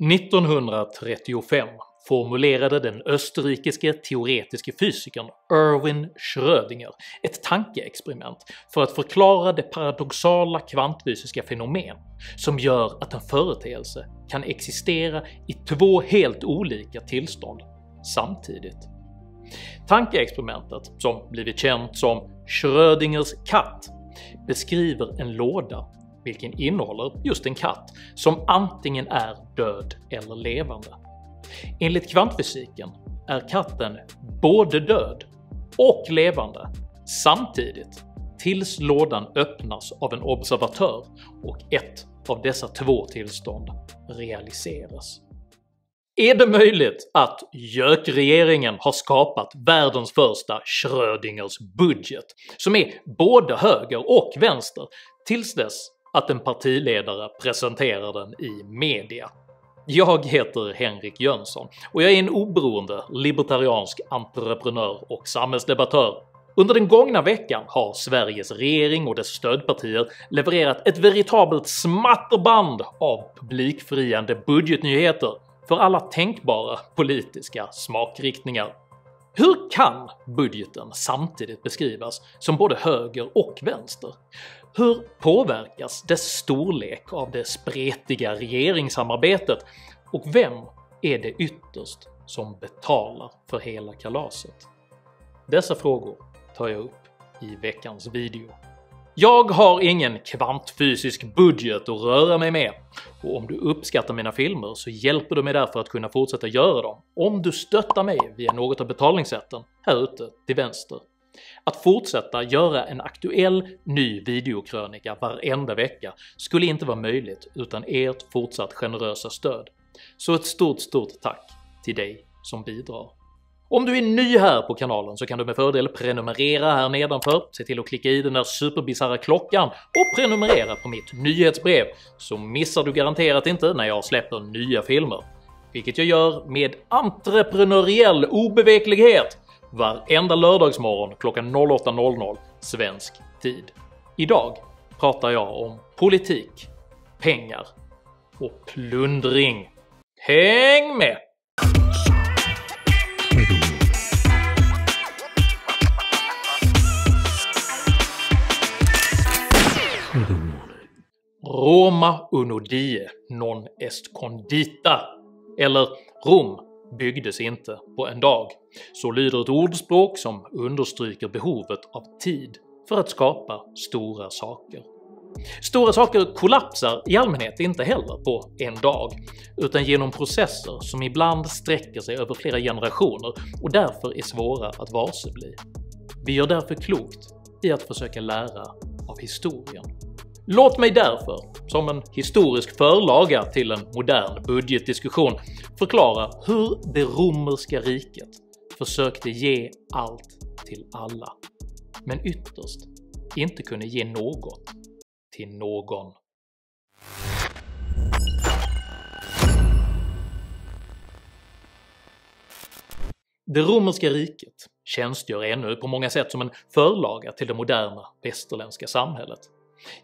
1935 formulerade den österrikiske teoretiske fysikern Erwin Schrödinger ett tankeexperiment för att förklara det paradoxala kvantfysiska fenomen som gör att en företeelse kan existera i två helt olika tillstånd samtidigt. Tankeexperimentet, som blivit känt som Schrödingers katt, beskriver en låda vilken innehåller just en katt som antingen är död eller levande. Enligt kvantfysiken är katten både död och levande samtidigt tills lådan öppnas av en observatör och ett av dessa två tillstånd realiseras. Är det möjligt att JÖK-regeringen har skapat världens första Schrödingers budget som är både höger och vänster tills dess att en partiledare presenterar den i media? Jag heter Henrik Jönsson och jag är en oberoende libertariansk entreprenör och samhällsdebattör. Under den gångna veckan har Sveriges regering och dess stödpartier levererat ett veritabelt smatterband av publikfriande budgetnyheter för alla tänkbara politiska smakriktningar. Hur kan budgeten samtidigt beskrivas som både höger och vänster? Hur påverkas dess storlek av det spretiga regeringssamarbetet och vem är det ytterst som betalar för hela kalaset? Dessa frågor tar jag upp i veckans video. Jag har ingen kvantfysisk budget att röra mig med, och om du uppskattar mina filmer så hjälper du mig därför att kunna fortsätta göra dem om du stöttar mig via något av betalningssätten här ute till vänster. Att fortsätta göra en aktuell ny videokrönika varenda vecka skulle inte vara möjligt utan ert fortsatt generösa stöd, så ett stort tack till dig som bidrar. Om du är ny här på kanalen så kan du med fördel prenumerera här nedanför, se till att klicka i den där superbisarra klockan och prenumerera på mitt nyhetsbrev, så missar du garanterat inte när jag släpper nya filmer, vilket jag gör med entreprenöriell obeveklighet varenda lördagsmorgon klockan 08:00 svensk tid. Idag pratar jag om politik, pengar och plundring. Häng med! Roma uno die non est condita, eller Rom byggdes inte på en dag. Så lyder ett ordspråk som understryker behovet av tid för att skapa stora saker. Stora saker kollapsar i allmänhet inte heller på en dag, utan genom processer som ibland sträcker sig över flera generationer och därför är svåra att varsebli. Vi gör därför klokt i att försöka lära av historien. Låt mig därför, som en historisk förlaga till en modern budgetdiskussion, förklara hur det romerska riket försökte ge allt till alla, men ytterst inte kunde ge något till någon. Det romerska riket tjänstgör ännu på många sätt som en förlaga till det moderna västerländska samhället.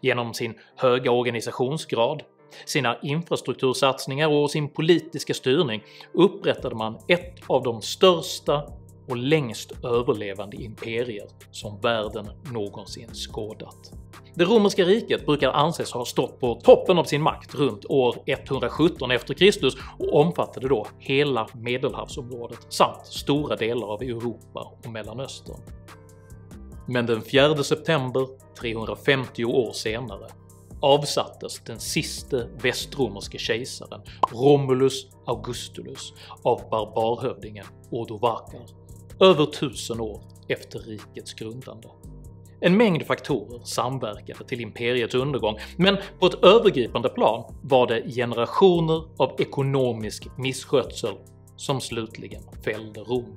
Genom sin höga organisationsgrad, sina infrastruktursatsningar och sin politiska styrning upprättade man ett av de största och längst överlevande imperier som världen någonsin skådat. Det romerska riket brukar anses ha stått på toppen av sin makt runt år 117 efter Kristus och omfattade då hela Medelhavsområdet samt stora delar av Europa och Mellanöstern. Men den 4 september 350 år senare avsattes den sista västromerske kejsaren Romulus Augustulus av barbarhövdingen Odovacar över 1000 år efter rikets grundande. En mängd faktorer samverkade till imperiets undergång, men på ett övergripande plan var det generationer av ekonomisk misskötsel som slutligen fällde Rom.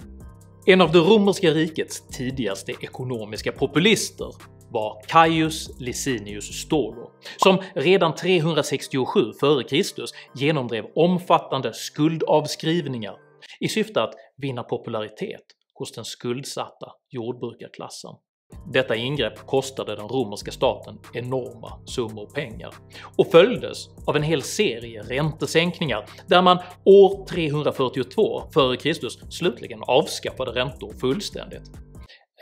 En av det romerska rikets tidigaste ekonomiska populister var Caius Licinius Stolo, som redan 367 f.Kr. genomdrev omfattande skuldavskrivningar i syfte att vinna popularitet hos den skuldsatta jordbrukarklassen. Detta ingrepp kostade den romerska staten enorma summor pengar och följdes av en hel serie räntesänkningar där man år 342 f.Kr. slutligen avskaffade räntor fullständigt.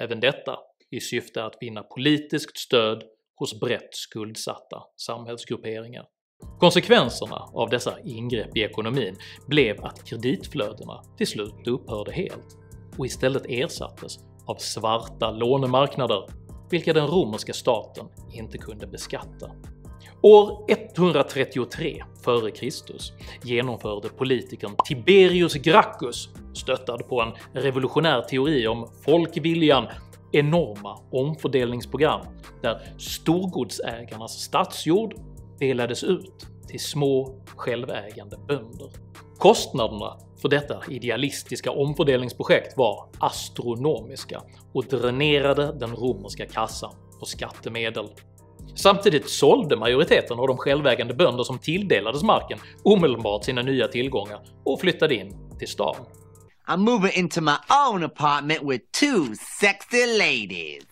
Även detta i syfte att vinna politiskt stöd hos brett skuldsatta samhällsgrupperingar. Konsekvenserna av dessa ingrepp i ekonomin blev att kreditflödena till slut upphörde helt och istället ersattes av svarta lånemarknader, vilka den romerska staten inte kunde beskatta. År 133 f.Kr. genomförde politikern Tiberius Gracchus, stöttad på en revolutionär teori om folkviljan, enorma omfördelningsprogram där storgodsägarnas stadsjord delades ut till små självägande bönder. Kostnaderna för detta idealistiska omfördelningsprojekt var astronomiska och dränerade den romerska kassan på skattemedel. Samtidigt sålde majoriteten av de självägande bönder som tilldelades marken omedelbart sina nya tillgångar och flyttade in till stan. I'm moving into my own apartment with 2 sexy ladies.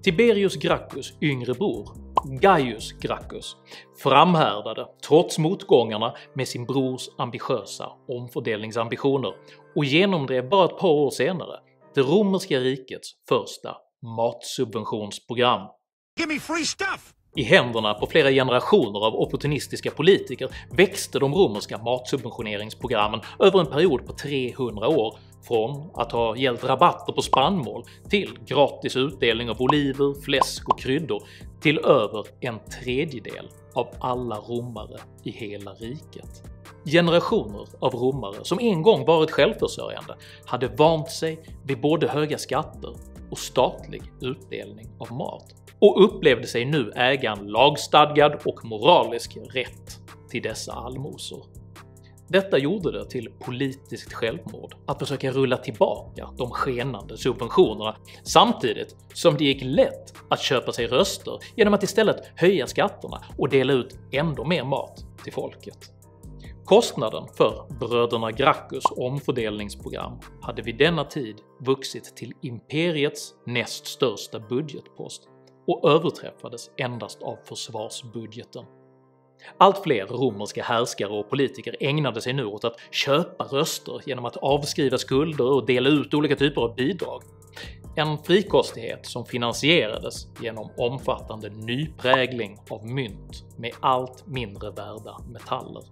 Tiberius Gracchus yngre bror, Gaius Gracchus, framhärdade trots motgångarna med sin brors ambitiösa omfördelningsambitioner och genomdrev bara ett par år senare det romerska rikets första matsubventionsprogram. Give me free stuff! I händerna på flera generationer av opportunistiska politiker växte de romerska matsubventioneringsprogrammen över en period på 300 år från att ha gällt rabatter på spannmål till gratis utdelning av oliver, fläsk och kryddor till över en tredjedel av alla romare i hela riket. Generationer av romare som en gång varit självförsörjande hade vant sig vid både höga skatter och statlig utdelning av mat och upplevde sig nu äga en lagstadgad och moralisk rätt till dessa allmosor. Detta gjorde det till politiskt självmord att försöka rulla tillbaka de skenande subventionerna samtidigt som det gick lätt att köpa sig röster genom att istället höja skatterna och dela ut ändå mer mat till folket. Kostnaden för bröderna Gracchus omfördelningsprogram hade vid denna tid vuxit till imperiets näst största budgetpost och överträffades endast av försvarsbudgeten. Allt fler romerska härskare och politiker ägnade sig nu åt att köpa röster genom att avskriva skulder och dela ut olika typer av bidrag. En frikostighet som finansierades genom omfattande nyprägling av mynt med allt mindre värda metaller.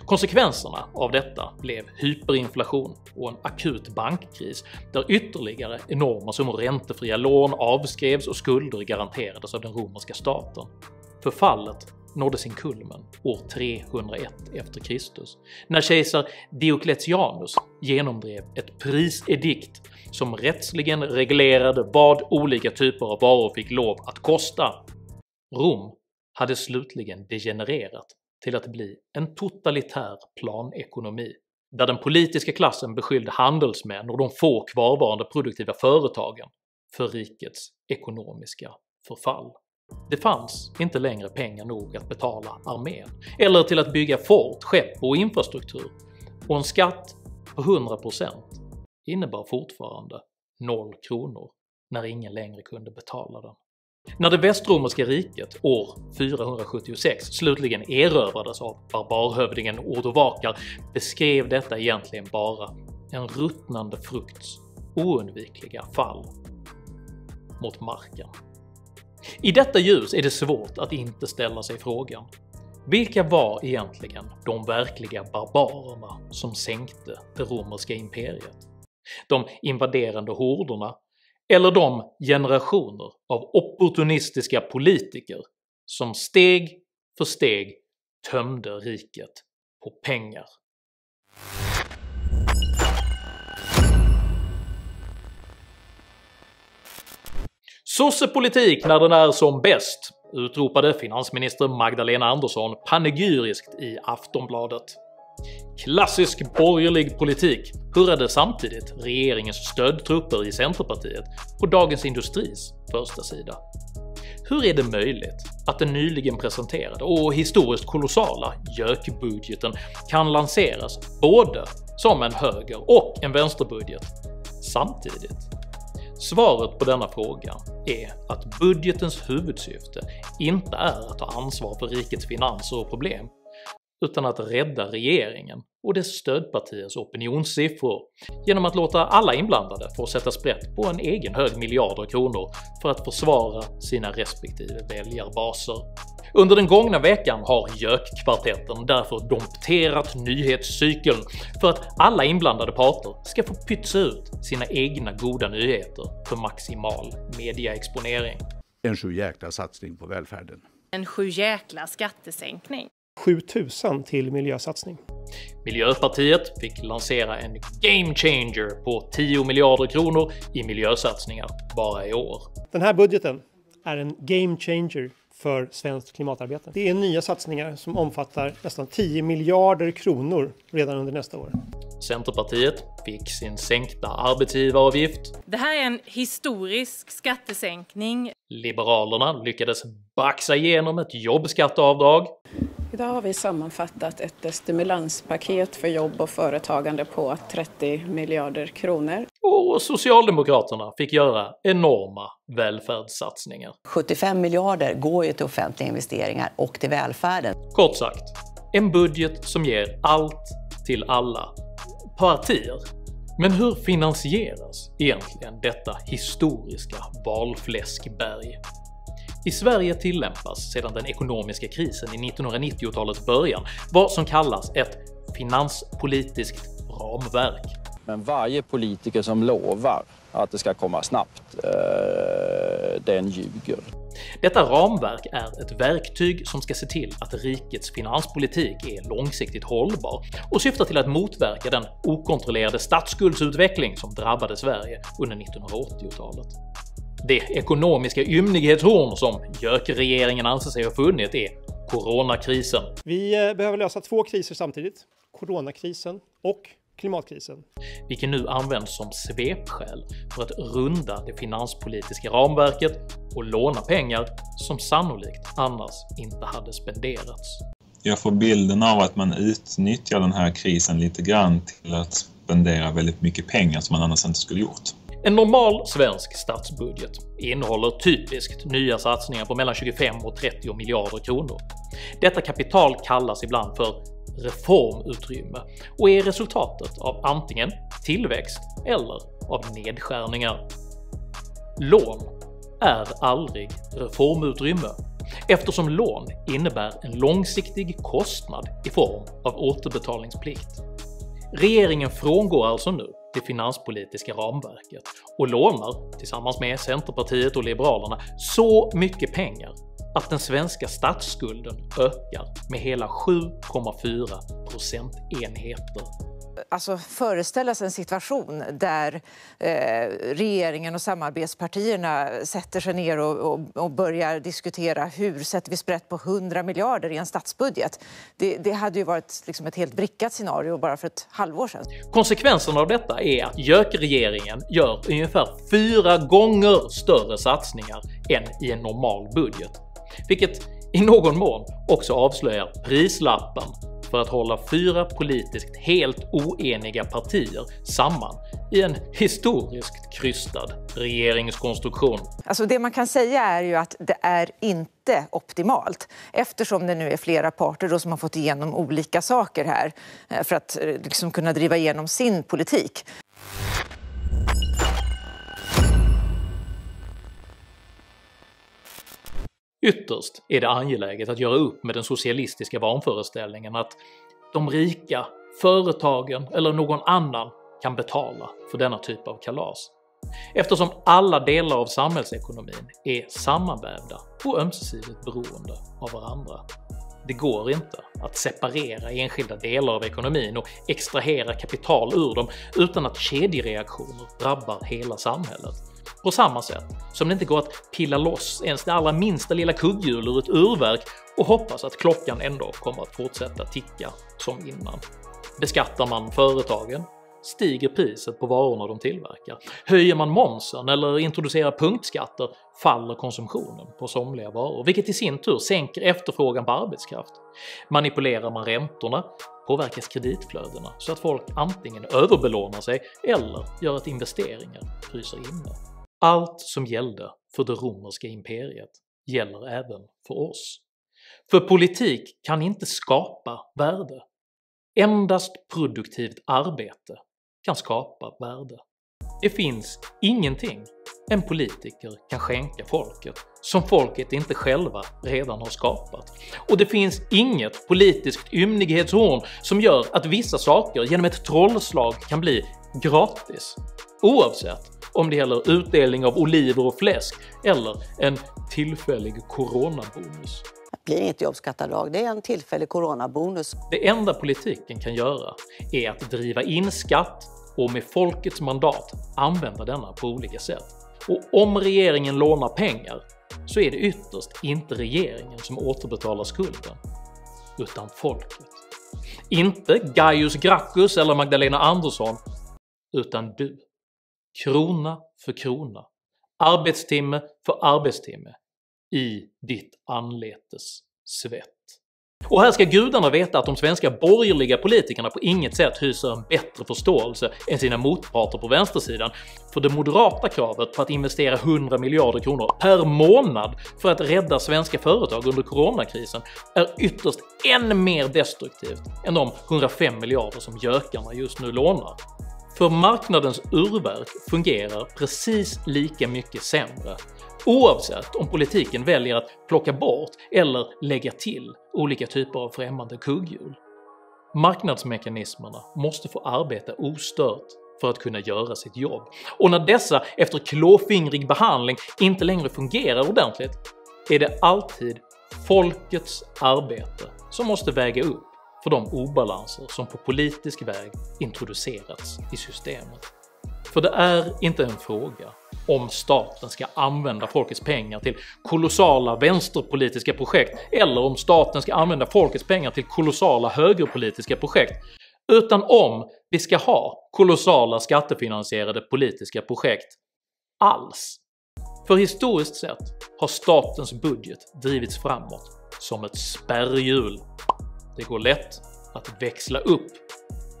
Konsekvenserna av detta blev hyperinflation och en akut bankkris där ytterligare enorma summor räntefria lån avskrevs och skulder garanterades av den romerska staten. Förfallet nådde sin kulmen år 301 e.Kr. när kejsar Diocletianus genomdrev ett prisedikt som rättsligen reglerade vad olika typer av varor fick lov att kosta. Rom hade slutligen degenererat till att bli en totalitär planekonomi, där den politiska klassen beskyllde handelsmän och de få kvarvarande produktiva företagen för rikets ekonomiska förfall. Det fanns inte längre pengar nog att betala armén, eller till att bygga fort, skepp och infrastruktur, och en skatt på 100% innebar fortfarande 0 kronor när ingen längre kunde betala den. När det västromerska riket år 476 slutligen erövrades av barbarhövdingen Ordovakar beskrev detta egentligen bara en ruttnande frukts oundvikliga fall mot marken. I detta ljus är det svårt att inte ställa sig frågan: vilka var egentligen de verkliga barbarerna som sänkte det romerska imperiet? De invaderande horderna eller de generationer av opportunistiska politiker som steg för steg tömde riket på pengar? Sossepolitik när den är som bäst, utropade finansminister Magdalena Andersson panegyriskt i Aftonbladet. Klassisk borgerlig politik hurrade samtidigt regeringens stödtrupper i Centerpartiet på Dagens Industris första sida. Hur är det möjligt att den nyligen presenterade och historiskt kolossala JÖK-budgeten kan lanseras både som en höger- och en vänsterbudget samtidigt? Svaret på denna fråga är att budgetens huvudsyfte inte är att ta ansvar för rikets finanser och problem, utan att rädda regeringen och dess stödpartiers opinionssiffror genom att låta alla inblandade få sätta sprätt på en egen hög miljarder kronor för att försvara sina respektive väljarbaser. Under den gångna veckan har JÖK-kvartetten därför dompterat nyhetscykeln för att alla inblandade parter ska få pytsa ut sina egna goda nyheter för maximal mediaexponering. En sjujäkla satsning på välfärden. En sjujäkla skattesänkning. 7000 till miljösatsning. Miljöpartiet fick lansera en game changer på 10 miljarder kronor i miljösatsningar bara i år. Den här budgeten är en game changer för svenskt klimatarbete. Det är nya satsningar som omfattar nästan 10 miljarder kronor redan under nästa år. Centerpartiet fick sin sänkta arbetsgivaravgift. Det här är en historisk skattesänkning. Liberalerna lyckades baxa igenom ett jobbskatteavdrag. Idag har vi sammanfattat ett stimulanspaket för jobb och företagande på 30 miljarder kronor. Och Socialdemokraterna fick göra enorma välfärdssatsningar. 75 miljarder går ju till offentliga investeringar och till välfärden. Kort sagt, en budget som ger allt till alla partier. Men hur finansieras egentligen detta historiska valfläskberg? I Sverige tillämpas sedan den ekonomiska krisen i 1990-talets början vad som kallas ett finanspolitiskt ramverk. Men varje politiker som lovar att det ska komma snabbt, den ljuger. Detta ramverk är ett verktyg som ska se till att rikets finanspolitik är långsiktigt hållbar och syftar till att motverka den okontrollerade statsskuldsutveckling som drabbade Sverige under 1980-talet. Det ekonomiska ymnighetshorn som JÖK-regeringen anser sig ha funnit är coronakrisen. Vi behöver lösa två kriser samtidigt. Coronakrisen och klimatkrisen. Vilken nu används som svepskäl för att runda det finanspolitiska ramverket och låna pengar som sannolikt annars inte hade spenderats. Jag får bilden av att man utnyttjar den här krisen lite grann till att spendera väldigt mycket pengar som man annars inte skulle gjort. En normal svensk statsbudget innehåller typiskt nya satsningar på mellan 25 och 30 miljarder kronor. Detta kapital kallas ibland för reformutrymme och är resultatet av antingen tillväxt eller av nedskärningar. Lån är aldrig reformutrymme eftersom lån innebär en långsiktig kostnad i form av återbetalningsplikt. Regeringen frångår alltså nu det finanspolitiska ramverket och lånar tillsammans med Centerpartiet och Liberalerna så mycket pengar att den svenska statsskulden ökar med hela 7,4 procentenheter. Alltså föreställa sig en situation där regeringen och samarbetspartierna sätter sig ner och börjar diskutera hur sätter vi sprätt på 100 miljarder i en statsbudget. Det hade ju varit liksom ett helt vrickat scenario bara för ett halvår sedan. Konsekvensen av detta är att JÖK-regeringen gör ungefär 4 gånger större satsningar än i en normal budget. Vilket i någon mån också avslöjar prislappen för att hålla 4 politiskt helt oeniga partier samman i en historiskt krystad regeringskonstruktion. Alltså det man kan säga är ju att det är inte optimalt eftersom det nu är flera parter då som har fått igenom olika saker här för att liksom kunna driva igenom sin politik. Ytterst är det angeläget att göra upp med den socialistiska vanföreställningen att de rika, företagen eller någon annan kan betala för denna typ av kalas. Eftersom alla delar av samhällsekonomin är sammanvävda och ömsesidigt beroende av varandra. Det går inte att separera enskilda delar av ekonomin och extrahera kapital ur dem utan att kedjereaktioner drabbar hela samhället. På samma sätt som det inte går att pilla loss ens det allra minsta lilla kugghjul ur ett urverk och hoppas att klockan ändå kommer att fortsätta ticka som innan. Beskattar man företagen stiger priset på varorna de tillverkar. Höjer man momsen eller introducerar punktskatter faller konsumtionen på somliga varor, vilket i sin tur sänker efterfrågan på arbetskraft. Manipulerar man räntorna påverkas kreditflödena så att folk antingen överbelånar sig eller gör att investeringar fryser inne. Allt som gällde för det romerska imperiet gäller även för oss. För politik kan inte skapa värde. Endast produktivt arbete kan skapa värde. Det finns ingenting en politiker kan skänka folket som folket inte själva redan har skapat. Och det finns inget politiskt ymnighetshorn som gör att vissa saker genom ett trollslag kan bli gratis, oavsett om det gäller utdelning av oliver och fläsk eller en tillfällig coronabonus. Det blir inget jobbskatteavdrag, det är en tillfällig coronabonus. Det enda politiken kan göra är att driva in skatt och med folkets mandat använda denna på olika sätt. Och om regeringen lånar pengar så är det ytterst inte regeringen som återbetalar skulden, utan folket. Inte Gaius Gracchus eller Magdalena Andersson, utan du. Krona för krona, arbetstimme för arbetstimme, i ditt anletes svett. Och här ska gudarna veta att de svenska borgerliga politikerna på inget sätt hyser en bättre förståelse än sina motparter på vänstersidan, för det moderata kravet på att investera 100 miljarder kronor per månad för att rädda svenska företag under coronakrisen är ytterst än mer destruktivt än de 105 miljarder som gökarna just nu lånar. För marknadens urverk fungerar precis lika mycket sämre, oavsett om politiken väljer att plocka bort eller lägga till olika typer av främmande kugghjul. Marknadsmekanismerna måste få arbeta ostört för att kunna göra sitt jobb, och när dessa efter klåfingrig behandling inte längre fungerar ordentligt är det alltid folkets arbete som måste väga upp för de obalanser som på politisk väg introducerats i systemet. För det är inte en fråga om staten ska använda folkets pengar till kolossala vänsterpolitiska projekt eller om staten ska använda folkets pengar till kolossala högerpolitiska projekt, utan om vi ska ha kolossala skattefinansierade politiska projekt alls. För historiskt sett har statens budget drivits framåt som ett spärrhjul. Det går lätt att växla upp,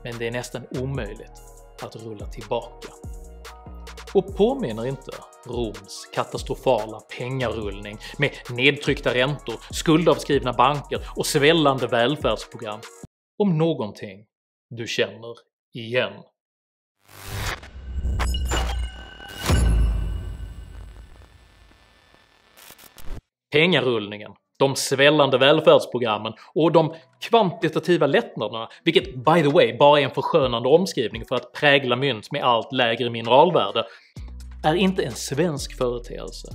men det är nästan omöjligt att rulla tillbaka. Och påminner inte Roms katastrofala pengarullning med nedtryckta räntor, skuldavskrivna banker och svällande välfärdsprogram om någonting du känner igen? Pengarullningen, de svällande välfärdsprogrammen och de kvantitativa lättnaderna, vilket by the way bara är en förskönande omskrivning för att prägla mynt med allt lägre mineralvärde, är inte en svensk företeelse,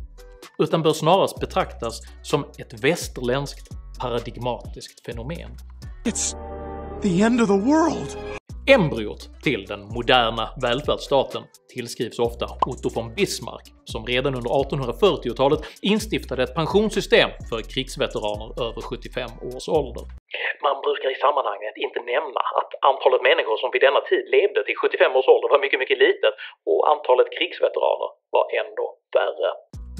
utan bör snarast betraktas som ett västerländskt paradigmatiskt fenomen. It's the end of the world! Embryot till den moderna välfärdsstaten tillskrivs ofta Otto von Bismarck, som redan under 1840-talet instiftade ett pensionssystem för krigsveteraner över 75 års ålder. Man brukar i sammanhanget inte nämna att antalet människor som vid denna tid levde till 75 års ålder var mycket litet, och antalet krigsveteraner var ändå värre.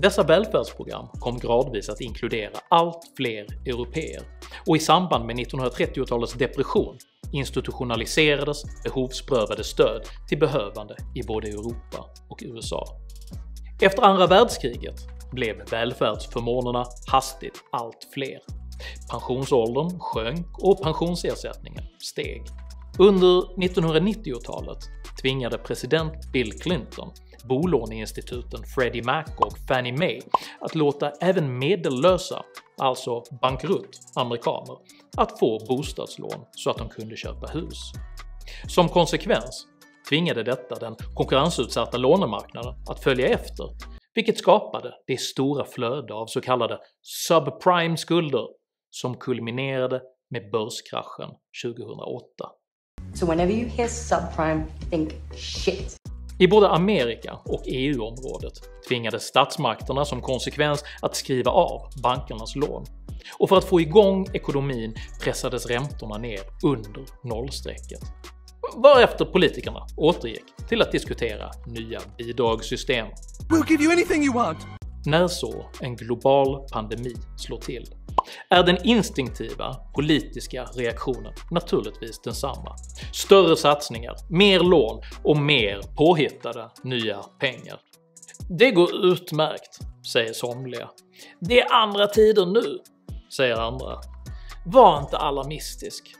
Dessa välfärdsprogram kom gradvis att inkludera allt fler européer, och i samband med 1930-talets depression institutionaliserades behovsprövade stöd till behövande i både Europa och USA. Efter andra världskriget blev välfärdsförmånerna hastigt allt fler. Pensionsåldern sjönk och pensionsersättningen steg. Under 1990-talet tvingade president Bill Clinton bolåneinstituten Freddie Mac och Fannie Mae att låta även medellösa, alltså bankrutt amerikaner, att få bostadslån så att de kunde köpa hus. Som konsekvens tvingade detta den konkurrensutsatta lånemarknaden att följa efter, vilket skapade det stora flöde av så kallade subprime-skulder som kulminerade med börskraschen 2008. So whenever you hear subprime, think shit. I både Amerika och EU-området tvingades statsmakterna som konsekvens att skriva av bankernas lån, och för att få igång ekonomin pressades räntorna ner under nollstrecket, varefter politikerna återgick till att diskutera nya bidragssystem. We'll give you anything you want! När så en global pandemi slår till är den instinktiva politiska reaktionen naturligtvis densamma. Större satsningar, mer lån och mer påhittade nya pengar. Det går utmärkt, säger somliga. Det är andra tider nu, säger andra. Var inte alarmistisk,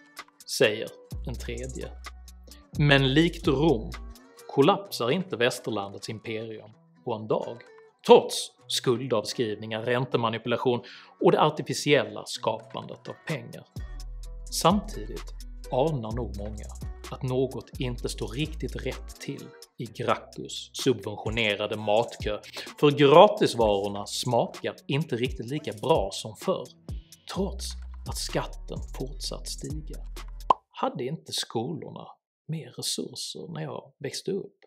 säger en tredje. Men likt Rom kollapsar inte västerlandets imperium på en dag, trots skuldavskrivningar, räntemanipulation och det artificiella skapandet av pengar. Samtidigt anar nog många att något inte står riktigt rätt till i Gracchus subventionerade matkö, för gratisvarorna smakar inte riktigt lika bra som förr, trots att skatten fortsatt stiga. Hade inte skolorna mer resurser när jag växte upp?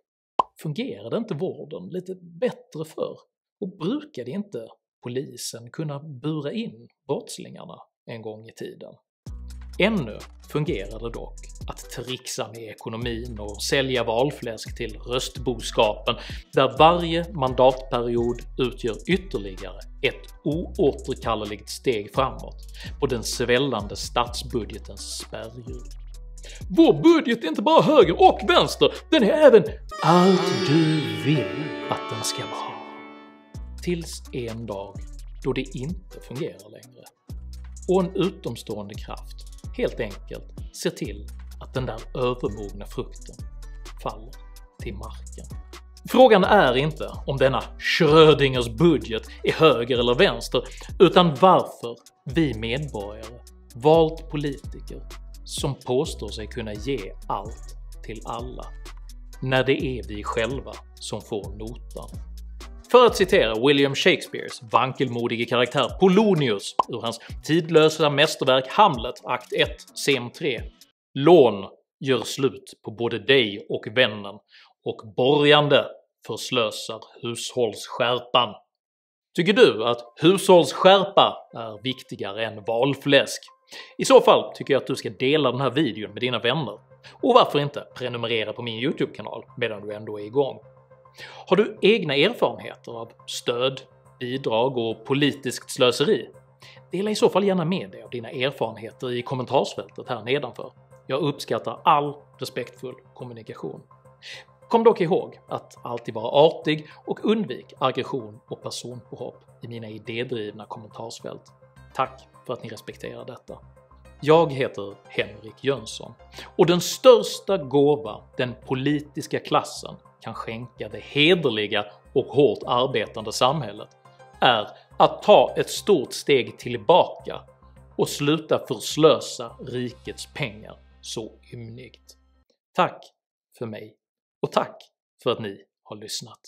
Fungerade inte vården lite bättre förr? Och brukade inte polisen kunna bura in brottslingarna en gång i tiden? Ännu fungerar det dock att trixa med ekonomin och sälja valfläsk till röstboskapen, där varje mandatperiod utgör ytterligare ett oåterkalleligt steg framåt på den svällande statsbudgetens spärrhjul. Vår budget är inte bara höger och vänster, den är även allt du vill att den ska vara. Tills en dag då det inte fungerar längre och en utomstående kraft helt enkelt ser till att den där övermogna frukten faller till marken. Frågan är inte om denna Schrödingers budget är höger eller vänster, utan varför vi medborgare valt politiker som påstår sig kunna ge allt till alla, när det är vi själva som får notan. För att citera William Shakespeares vankelmodige karaktär Polonius ur hans tidlösa mästerverk Hamlet, akt 1, scen 3. Lån gör slut på både dig och vännen, och borgande förslösar hushållsskärpan. Tycker du att hushållsskärpa är viktigare än valfläsk? I så fall tycker jag att du ska dela den här videon med dina vänner, och varför inte prenumerera på min YouTube-kanal medan du ändå är igång. Har du egna erfarenheter av stöd, bidrag och politiskt slöseri? Dela i så fall gärna med dig av dina erfarenheter i kommentarsfältet här nedanför. Jag uppskattar all respektfull kommunikation. Kom dock ihåg att alltid vara artig och undvik aggression och personpåhopp i mina idédrivna kommentarsfält. Tack för att ni respekterar detta. Jag heter Henrik Jönsson, och den största gåva den politiska klassen kan skänka det hederliga och hårt arbetande samhället är att ta ett stort steg tillbaka och sluta förslösa rikets pengar så ymnigt. Tack för mig, och tack för att ni har lyssnat.